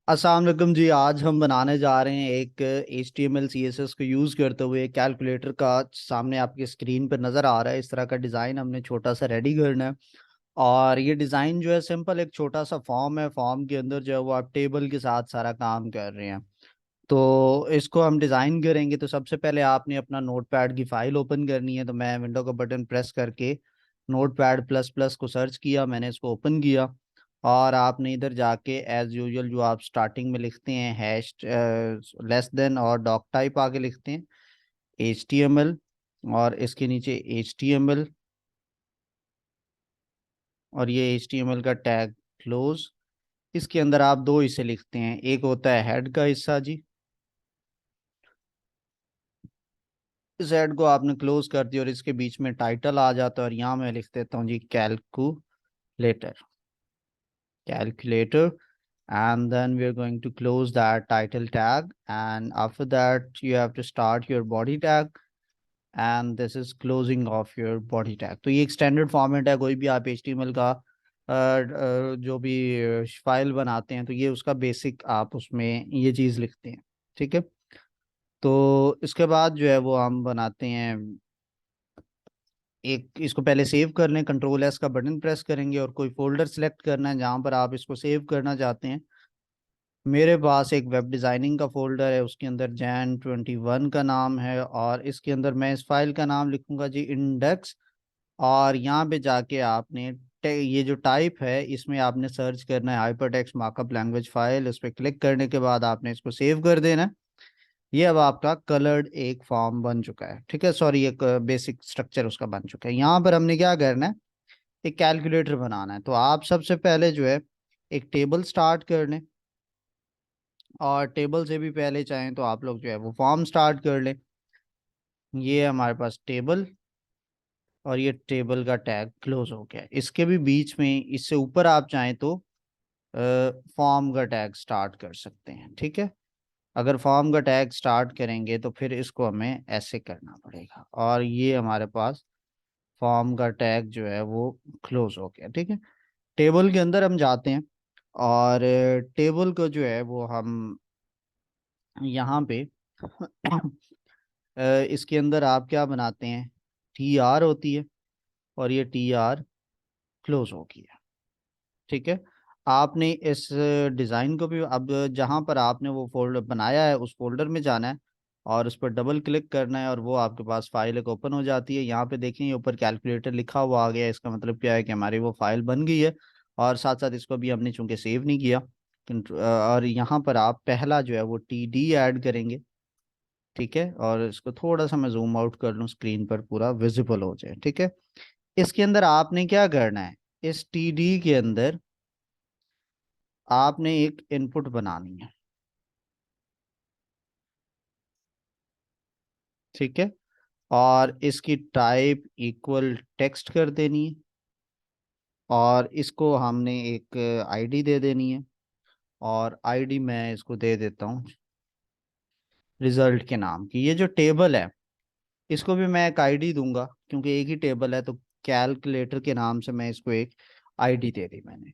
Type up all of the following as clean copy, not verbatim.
अस्सलाम वालेकुम जी। आज हम बनाने जा रहे हैं एक HTML CSS को यूज़ करते हुए कैलकुलेटर का। सामने आपकी स्क्रीन पर नज़र आ रहा है, इस तरह का डिज़ाइन हमने छोटा सा रेडी करना है। और ये डिज़ाइन जो है सिंपल एक छोटा सा फॉर्म है। फॉर्म के अंदर जो है वो आप टेबल के साथ सारा काम कर रहे हैं। तो इसको हम डिज़ाइन करेंगे तो सबसे पहले आपने अपना नोटपैड की फ़ाइल ओपन करनी है। तो मैं विंडो का बटन प्रेस करके नोटपैड प्लस प्लस को सर्च किया, मैंने इसको ओपन किया। और आपने इधर जाके एज यूजुअल जो आप स्टार्टिंग में लिखते हैं हैश लेस देन और डॉक टाइप आगे लिखते हैं HTML, और इसके नीचे HTML, और ये HTML का टैग क्लोज। इसके अंदर आप दो हिस्से लिखते हैं, एक होता है हेड का हिस्सा जी। इस हेड को आपने क्लोज कर दिया और इसके बीच में टाइटल आ जाता है, और यहाँ मैं लिख देता हूँ जी calculator. Calculator, and then we are going to close that title tag, and after that you have to start your body tag, and this is closing of your body tag। तो ये एक स्टैंडर्ड फॉर्मेट है, कोई भी आप HTML का जो भी फाइल बनाते हैं तो ये उसका बेसिक आप उसमें ये चीज़ लिखते हैं। ठीक है, तो इसके बाद जो है वो हम बनाते हैं एक, इसको पहले सेव कर लें, कंट्रोल S का बटन प्रेस करेंगे और कोई फोल्डर सेलेक्ट करना है जहाँ पर आप इसको सेव करना चाहते हैं। मेरे पास एक वेब डिज़ाइनिंग का फोल्डर है, उसके अंदर Jan 21 का नाम है, और इसके अंदर मैं इस फाइल का नाम लिखूंगा जी इंडेक्स। और यहाँ पे जाके आपने ये जो टाइप है इसमें आपने सर्च करना है हाइपरटेक्स्ट मार्कअप लैंग्वेज फाइल। इस पर क्लिक करने के बाद आपने इसको सेव कर देना है। ये अब आपका कलर्ड एक फॉर्म बन चुका है। ठीक है, सॉरी, एक बेसिक स्ट्रक्चर उसका बन चुका है। यहाँ पर हमने क्या करना है, एक कैलकुलेटर बनाना है। तो आप सबसे पहले जो है एक टेबल स्टार्ट कर लें, और टेबल से भी पहले चाहें तो आप लोग जो है वो फॉर्म स्टार्ट कर लें। ये है हमारे पास टेबल, और ये टेबल का टैग क्लोज हो गया। इसके भी बीच में इससे ऊपर आप चाहें तो फॉर्म का टैग स्टार्ट कर सकते हैं। ठीक है, अगर फॉर्म का टैग स्टार्ट करेंगे तो फिर इसको हमें ऐसे करना पड़ेगा, और ये हमारे पास फॉर्म का टैग जो है वो क्लोज हो गया। ठीक है, टेबल के अंदर हम जाते हैं, और टेबल को जो है वो हम यहाँ पे इसके अंदर आप क्या बनाते हैं, TR होती है, और ये TR क्लोज हो गया। ठीक है, आपने इस डिज़ाइन को भी अब जहाँ पर आपने वो फोल्डर बनाया है उस फोल्डर में जाना है, और उस पर डबल क्लिक करना है, और वो आपके पास फाइल एक ओपन हो जाती है। यहाँ पे देखें ये ऊपर कैलकुलेटर लिखा हुआ आ गया है, इसका मतलब क्या है कि हमारी वो फाइल बन गई है। और साथ साथ इसको भी हमने चूंकि सेव नहीं किया, और यहाँ पर आप पहला जो है वो TD ऐड करेंगे। ठीक है, और इसको थोड़ा सा मैं जूम आउट कर लूँ, स्क्रीन पर पूरा विजिबल हो जाए। ठीक है, इसके अंदर आपने क्या करना है, इस TD के अंदर आपने एक इनपुट बनानी है। ठीक है, और इसकी टाइप इक्वल टेक्स्ट कर देनी है, और इसको हमने एक ID दे देनी है, और ID मैं इसको दे देता हूँ रिजल्ट के नाम की। ये जो टेबल है इसको भी मैं एक ID दूंगा, क्योंकि एक ही टेबल है तो कैलकुलेटर के नाम से मैं इसको एक ID दे दी मैंने।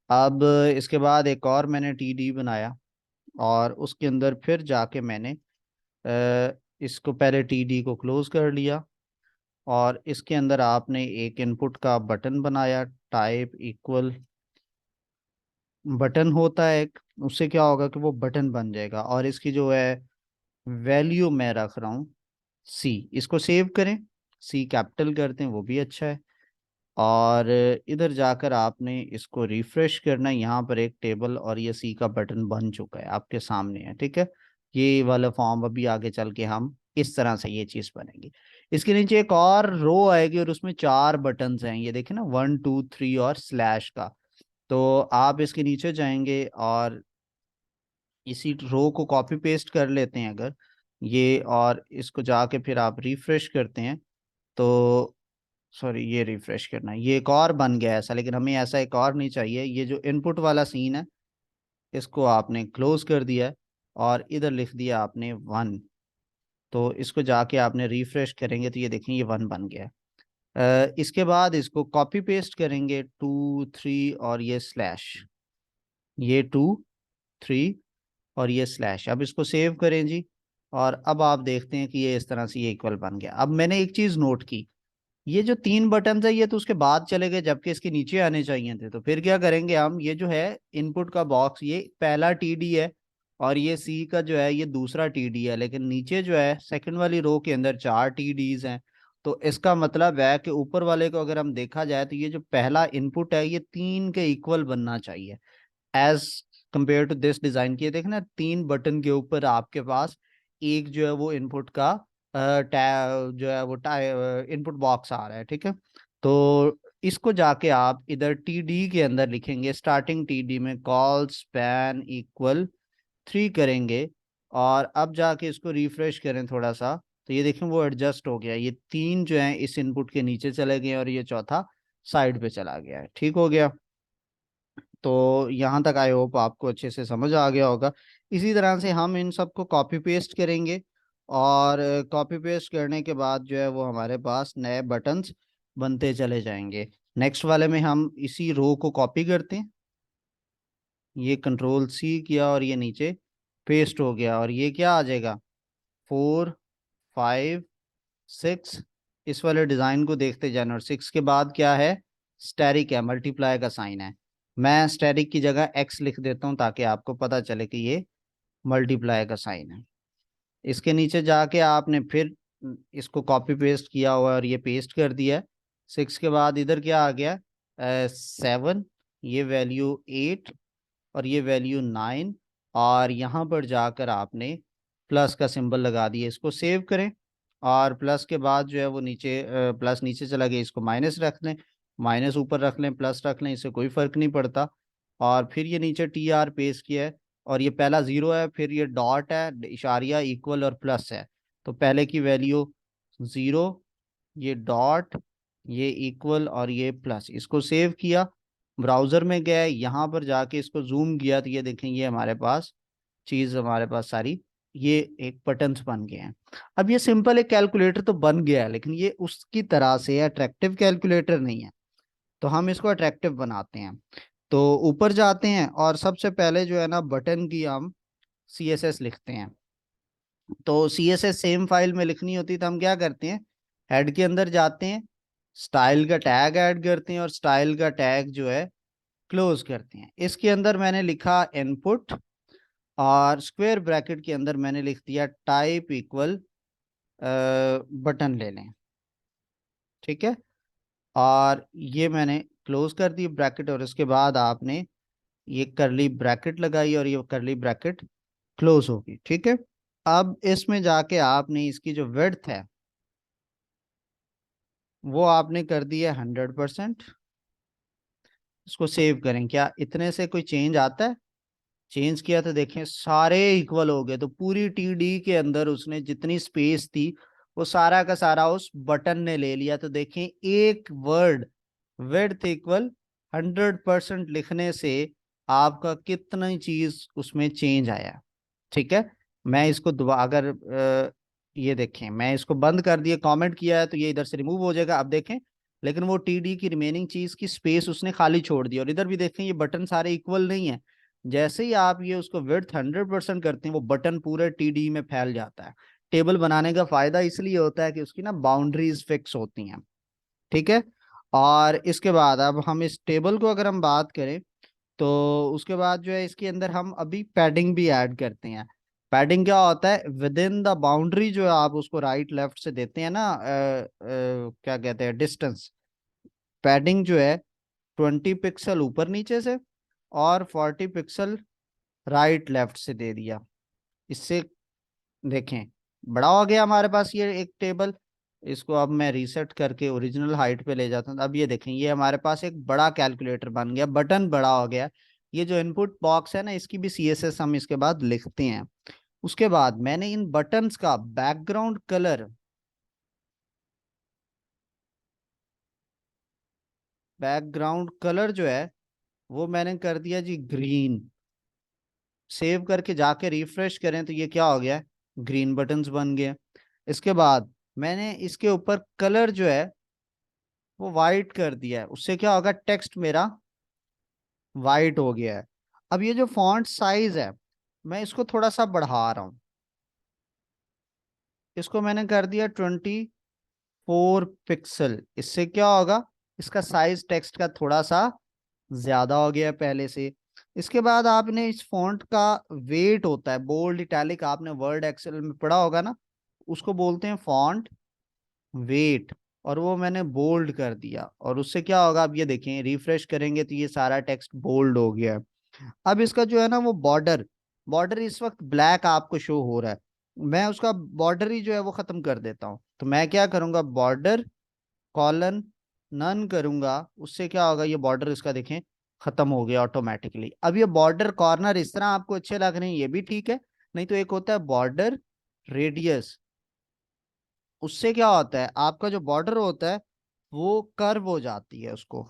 अब इसके बाद एक और मैंने TD बनाया, और उसके अंदर फिर जाके मैंने इसको पहले TD को क्लोज कर लिया, और इसके अंदर आपने एक इनपुट का बटन बनाया, टाइप इक्वल बटन होता है एक, उससे क्या होगा कि वो बटन बन जाएगा। और इसकी जो है वैल्यू मैं रख रहा हूँ C। इसको सेव करें, C कैपिटल करते हैं, वो भी अच्छा है। और इधर जाकर आपने इसको रिफ्रेश करना है, यहाँ पर एक टेबल और ये C का बटन बन चुका है, आपके सामने है। ठीक है, ये वाला फॉर्म अभी आगे चल के हम इस तरह से ये चीज़ बनेगी। इसके नीचे एक और रो आएगी, और उसमें 4 बटन्स हैं, ये देखें ना, 1 2 3 और स्लैश का। तो आप इसके नीचे जाएंगे और इसी रो को कॉपी पेस्ट कर लेते हैं अगर ये, और इसको जाके फिर आप रिफ्रेश करते हैं तो, सॉरी, ये रिफ्रेश करना है, ये एक और बन गया ऐसा, लेकिन हमें ऐसा एक और नहीं चाहिए। ये जो इनपुट वाला सीन है इसको आपने क्लोज कर दिया है, और इधर लिख दिया आपने 1। तो इसको जाके आपने रिफ्रेश करेंगे तो ये देखें ये 1 बन गया है। इसके बाद इसको कॉपी पेस्ट करेंगे 2 3 और ये स्लैश, ये 2 3 और ये स्लैश। अब इसको सेव करें जी, और अब आप देखते हैं कि ये इस तरह से ये इक्वल बन गया। अब मैंने एक चीज नोट की, ये जो 3 बटन है ये तो उसके बाद चले गए, जबकि इसके नीचे आने चाहिए थे। तो फिर क्या करेंगे हम, ये जो है इनपुट का बॉक्स, ये पहला टीडी है और ये सी का जो है ये दूसरा टीडी है, लेकिन नीचे जो है सेकंड वाली रो के अंदर 4 टीडीज हैं। तो इसका मतलब है कि ऊपर वाले को अगर हम देखा जाए तो ये जो पहला इनपुट है ये 3 के इक्वल बनना चाहिए as compared to this design. की देखना 3 बटन के ऊपर आपके पास एक जो है वो इनपुट का जो है वो इनपुट बॉक्स आ रहा है, ठीक है। तो इसको जाके आप इधर टीडी के अंदर लिखेंगे, स्टार्टिंग टीडी में कॉल स्पैन इक्वल 3 करेंगे, और अब जाके इसको रिफ्रेश करें थोड़ा सा, तो ये देखें वो एडजस्ट हो गया। ये 3 जो है इस इनपुट के नीचे चले गए और ये चौथा साइड पे चला गया है, ठीक हो गया। तो यहाँ तक आई होप आपको अच्छे से समझ आ गया होगा। इसी तरह से हम इन सबको कॉपी पेस्ट करेंगे, और कॉपी पेस्ट करने के बाद जो है वो हमारे पास नए बटन्स बनते चले जाएंगे। नेक्स्ट वाले में हम इसी रो को कॉपी करते हैं, ये कंट्रोल सी किया और ये नीचे पेस्ट हो गया, और ये क्या आ जाएगा 4 5 6। इस वाले डिजाइन को देखते जाना, और 6 के बाद क्या है, स्टेरिक है, मल्टीप्लाई का साइन है। मैं स्टेरिक की जगह एक्स लिख देता हूं ताकि आपको पता चले कि ये मल्टीप्लाई का साइन है। इसके नीचे जाके आपने फिर इसको कॉपी पेस्ट किया हुआ है और ये पेस्ट कर दिया है। 6 के बाद इधर क्या आ गया, 7, ये वैल्यू 8 और ये वैल्यू 9, और यहाँ पर जाकर आपने प्लस का सिंबल लगा दिया। इसको सेव करें, और प्लस के बाद जो है वो नीचे प्लस नीचे चला गया, इसको माइनस रख लें, माइनस ऊपर रख लें, प्लस रख लें, इससे कोई फर्क नहीं पड़ता। और फिर ये नीचे टी आर पेस्ट किया है, और ये पहला जीरो है, फिर ये डॉट है, इशारिया इक्वल और प्लस है। तो पहले की वैल्यू जीरो, ये डॉट, ये इक्वल और ये प्लस। इसको सेव किया, ब्राउजर में गए, यहाँ पर जाके इसको जूम किया तो ये देखें ये हमारे पास चीज, हमारे पास सारी ये एक बटन्स बन गए हैं। अब ये सिंपल एक कैलकुलेटर तो बन गया है, लेकिन ये उसकी तरह से अट्रैक्टिव कैलकुलेटर नहीं है। तो हम इसको अट्रैक्टिव बनाते हैं। तो ऊपर जाते हैं और सबसे पहले जो है ना बटन की हम सी एस एस लिखते हैं। तो C S S same file में लिखनी होती है, तो हम क्या करते हैं, हेड के अंदर जाते हैं, स्टाइल का टैग ऐड करते हैं, और स्टाइल का टैग जो है क्लोज करते हैं। इसके अंदर मैंने लिखा इनपुट, और स्क्वायर ब्रैकेट के अंदर मैंने लिख दिया टाइप इक्वल बटन ले लें, ठीक है। और ये मैंने क्लोज कर दी ब्रैकेट, और इसके बाद आपने ये करली ब्रैकेट लगाई और ये करली ब्रैकेट क्लोज होगी, ठीक है। अब इसमें जाके आपने इसकी जो विड्थ है वो आपने कर दिया 100%। इसको सेव करें, क्या इतने से कोई चेंज आता है, चेंज किया तो देखें सारे इक्वल हो गए। तो पूरी टीडी के अंदर उसने जितनी स्पेस थी वो सारा का सारा उस बटन ने ले लिया। तो देखें एक वर्ड विड्थ इक्वल 100% लिखने से आपका कितना चीज उसमें चेंज आया, ठीक है। मैं इसको दोबारा अगर ये देखें, मैं इसको बंद कर दिया, कमेंट किया है तो ये इधर से रिमूव हो जाएगा, अब देखें। लेकिन वो टीडी की रिमेनिंग चीज की स्पेस उसने खाली छोड़ दी, और इधर भी देखें ये बटन सारे इक्वल नहीं है। जैसे ही आप ये उसको विड्थ 100% करते हैं वो बटन पूरे टीडी में फैल जाता है। टेबल बनाने का फायदा इसलिए होता है कि उसकी ना बाउंड्रीज फिक्स होती हैं, ठीक है। और इसके बाद अब हम इस टेबल को अगर हम बात करें, तो उसके बाद जो है इसके अंदर हम अभी पैडिंग भी ऐड करते हैं। पैडिंग क्या होता है, विद इन द बाउंड्री जो है आप उसको राइट लेफ्ट से देते हैं ना, क्या कहते हैं, डिस्टेंस। पैडिंग जो है 20 पिक्सल ऊपर नीचे से और 40 पिक्सल राइट लेफ्ट से दे दिया। इससे देखें बड़ा हो गया हमारे पास ये एक टेबल। इसको अब मैं रीसेट करके ओरिजिनल हाइट पे ले जाता हूँ। अब ये देखें ये हमारे पास एक बड़ा कैलकुलेटर बन गया, बटन बड़ा हो गया। ये जो इनपुट बॉक्स है ना इसकी भी सीएसएस हम इसके बाद लिखते हैं। उसके बाद मैंने इन बटन्स का बैकग्राउंड कलर जो है वो मैंने कर दिया जी ग्रीन। सेव करके जाके रिफ्रेश करें तो ये क्या हो गया, ग्रीन बटन्स बन गए। इसके बाद मैंने इसके ऊपर कलर जो है वो वाइट कर दिया है, उससे क्या होगा, टेक्स्ट मेरा वाइट हो गया है। अब ये जो फॉन्ट साइज है, मैं इसको थोड़ा सा बढ़ा रहा हूँ। इसको मैंने कर दिया 24 पिक्सल। इससे क्या होगा, इसका साइज टेक्स्ट का थोड़ा सा ज्यादा हो गया है पहले से। इसके बाद आपने इस फॉन्ट का वेट होता है, बोल्ड इटैलिक, आपने वर्ड एक्सेल में पढ़ा होगा ना, उसको बोलते हैं फॉन्ट वेट। और वो मैंने बोल्ड कर दिया, और उससे क्या होगा, अब ये देखें रिफ्रेश करेंगे तो ये सारा टेक्स्ट बोल्ड हो गया है। अब इसका जो है ना वो बॉर्डर, बॉर्डर इस वक्त ब्लैक आपको शो हो रहा है, मैं उसका बॉर्डर ही जो है वो खत्म कर देता हूँ। तो मैं क्या करूंगा, बॉर्डर कॉलन नन करूंगा, उससे क्या होगा, ये बॉर्डर इसका देखें खत्म हो गया ऑटोमेटिकली। अब ये बॉर्डर कॉर्नर इस तरह आपको अच्छे लग रहे हैं, ये भी ठीक है। नहीं तो एक होता है बॉर्डर रेडियस, उससे क्या होता है, आपका जो बॉर्डर होता है वो कर्व हो जाती है। उसको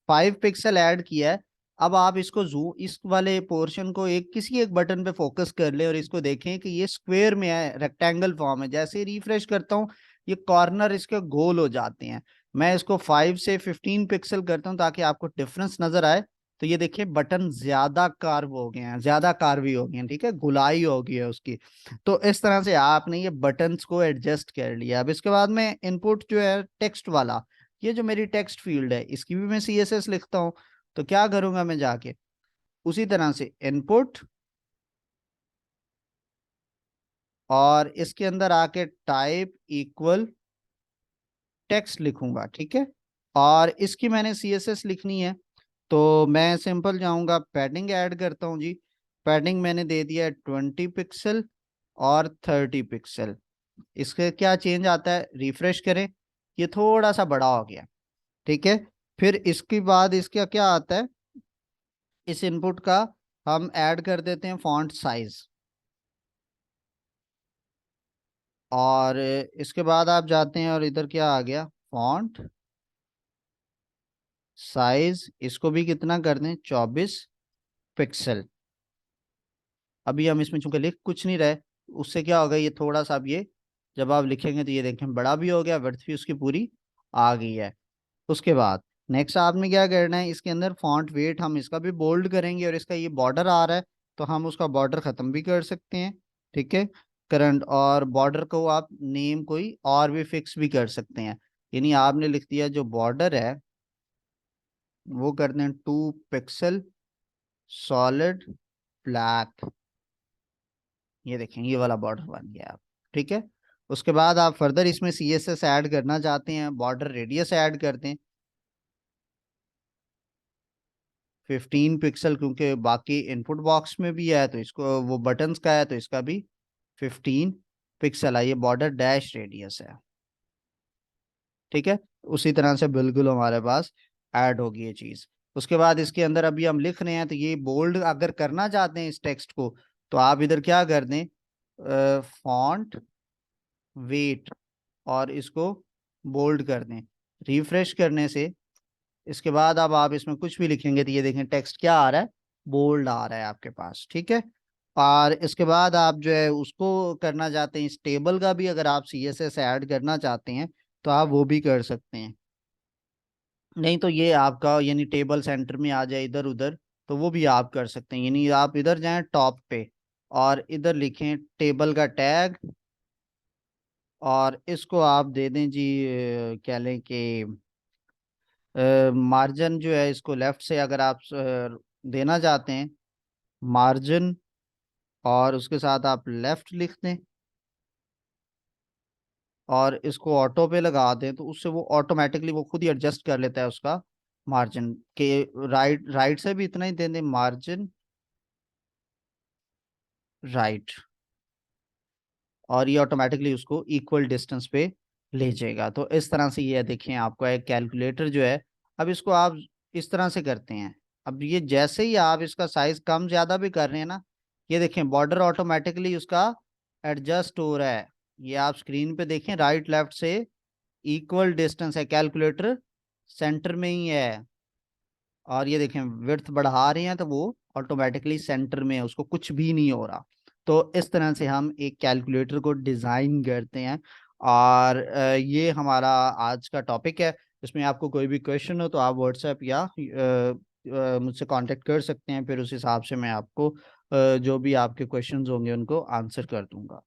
5 पिक्सल ऐड किया है। अब आप इसको जूम, इस वाले पोर्शन को एक किसी एक बटन पे फोकस कर ले और इसको देखें कि ये स्क्वायर में है, रेक्टेंगल फॉर्म है। जैसे ही रिफ्रेश करता हूँ ये कॉर्नर इसके गोल हो जाते हैं। मैं इसको 5 से 15 पिक्सल करता हूँ ताकि आपको डिफरेंस नजर आए। तो ये देखिए बटन ज्यादा कार्व हो गए हैं, ज्यादा कार्वी हो गए हैं, ठीक है, गुलाई हो गई है उसकी। तो इस तरह से आपने ये बटन्स को एडजस्ट कर लिया। अब इसके बाद में इनपुट जो है टेक्स्ट वाला, ये जो मेरी टेक्स्ट फील्ड है इसकी भी मैं CSS लिखता हूँ। तो क्या करूंगा, मैं जाके उसी तरह से इनपुट, और इसके अंदर आके टाइप इक्वल टेक्स्ट लिखूंगा, ठीक है। और इसकी मैंने CSS लिखनी है, तो मैं सिंपल जाऊंगा, पैडिंग ऐड करता हूँ जी। पैडिंग मैंने दे दिया है 20 पिक्सल और 30 पिक्सल। इसके क्या चेंज आता है, रिफ्रेश करें, ये थोड़ा सा बड़ा हो गया, ठीक है। फिर इसके बाद इसका क्या आता है, इस इनपुट का हम ऐड कर देते हैं फॉन्ट साइज। और इसके बाद आप जाते हैं और इधर क्या आ गया, फॉन्ट साइज, इसको भी कितना कर दें, 24 पिक्सल। अभी हम इसमें चूंकि लिख कुछ नहीं रहे, उससे क्या होगा, ये थोड़ा सा अब ये जब आप लिखेंगे तो ये देखें बड़ा भी हो गया, विड्थ भी उसकी पूरी आ गई है। उसके बाद नेक्स्ट आपने क्या करना है, इसके अंदर फॉन्ट वेट हम इसका भी बोल्ड करेंगे, और इसका ये बॉर्डर आ रहा है तो हम उसका बॉर्डर खत्म भी कर सकते हैं, ठीक है। करंट और बॉर्डर को आप नेम कोई और भी फिक्स भी कर सकते हैं। यानी आपने लिख दिया जो बॉर्डर है वो कर दें 2 पिक्सल सॉलिड ब्लैक। ये देखें ये वाला बॉर्डर बन गया आप, ठीक है। उसके बाद आप फर्दर इसमें CSS ऐड करना चाहते हैं, बॉर्डर रेडियस ऐड करते हैं 15 पिक्सल, क्योंकि बाकी इनपुट बॉक्स में भी है तो इसको वो बटन्स का है तो इसका भी 15 पिक्सल है। ये बॉर्डर डैश रेडियस है, ठीक है। उसी तरह से बिल्कुल हमारे पास ऐड होगी ये चीज। उसके बाद इसके अंदर अभी हम लिख रहे हैं तो ये बोल्ड अगर करना चाहते हैं इस टेक्स्ट को, तो आप इधर क्या कर दें, फॉन्ट वेट, और इसको बोल्ड कर दें। रिफ्रेश करने से इसके बाद अब आप इसमें कुछ भी लिखेंगे तो ये देखें टेक्स्ट क्या आ रहा है, बोल्ड आ रहा है आपके पास, ठीक है। और इसके बाद आप जो है उसको करना चाहते हैं, इस टेबल का भी अगर आप CSS ऐड करना चाहते हैं तो आप वो भी कर सकते हैं। नहीं तो ये आपका यानी टेबल सेंटर में आ जाए इधर उधर, तो वो भी आप कर सकते हैं। यानी आप इधर जाएं टॉप पे और इधर लिखें टेबल का टैग, और इसको आप दे दें जी, क्या लें कि मार्जिन जो है इसको लेफ्ट से अगर आप देना चाहते हैं मार्जिन, और उसके साथ आप लेफ्ट लिख दें और इसको ऑटो पे लगा दें, तो उससे वो ऑटोमेटिकली वो खुद ही एडजस्ट कर लेता है उसका मार्जिन के। राइट राइट से भी इतना ही दे दें, मार्जिन राइट, और ये ऑटोमेटिकली उसको इक्वल डिस्टेंस पे ले जाएगा। तो इस तरह से ये देखें आपका एक कैलकुलेटर जो है। अब इसको आप इस तरह से करते हैं, अब ये जैसे ही आप इसका साइज कम ज्यादा भी कर रहे हैं ना, ये देखें बॉर्डर ऑटोमेटिकली उसका एडजस्ट हो रहा है। ये आप स्क्रीन पे देखें राइट लेफ्ट से इक्वल डिस्टेंस है, कैलकुलेटर सेंटर में ही है। और ये देखें विड्थ बढ़ा रहे हैं तो वो ऑटोमेटिकली सेंटर में है, उसको कुछ भी नहीं हो रहा। तो इस तरह से हम एक कैलकुलेटर को डिज़ाइन करते हैं। और ये हमारा आज का टॉपिक है। इसमें आपको कोई भी क्वेश्चन हो तो आप व्हाट्सएप या मुझसे कांटेक्ट कर सकते हैं, फिर उस हिसाब से मैं आपको जो भी आपके क्वेश्चंस होंगे उनको आंसर कर दूंगा।